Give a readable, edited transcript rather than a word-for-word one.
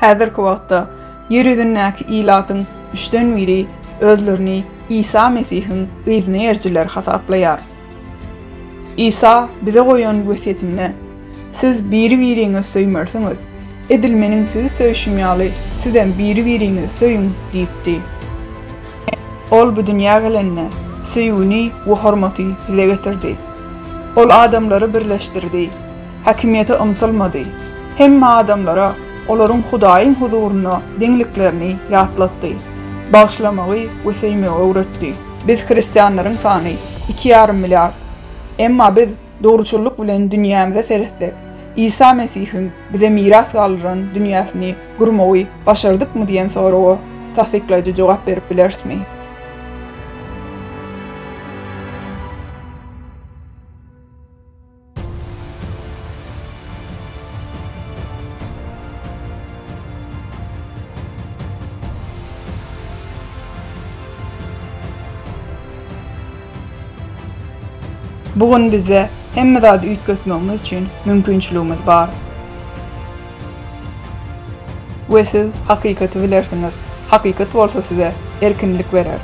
Häzirki wagtda yer ýüzündäki ilatyň 3-den biri özlerini İsa Mesih'in gyzyny erjiler hasaplaýar. İsa bize goýan wesiýetinde siz biri-biriňizi söýmersiňiz, edilmeniň sizi söýüşmýaly, sizem biri-biriňizi söýün diýipdi. Ol bu dünýä gelenne söýgüni we hormaty bize getirdi. Ol adamlary birleşdirdi, hakimiýete umtylmady. Hemme adamlara olaryň Hudaýyň huzuruna deňliklerini ýatlatdy. Bağışlamagy we söýmegi öwretdi. Biz hristianlaryň sany 2,5 milliard. Emma biz dogruçulluk bilen dünýämize seretsek, İsa Mesih'in bize miras galyran dünýäsini gurmagy başardykmy diýen soraga tasdiklaýjy jogap berip bilersmi? Bugün bize hemme zady üýtgetmegimiz üçin mümkinçiligimiz bar. We siz hakykaty bilersiňiz. Hakykat bolsa size erkinlik berer.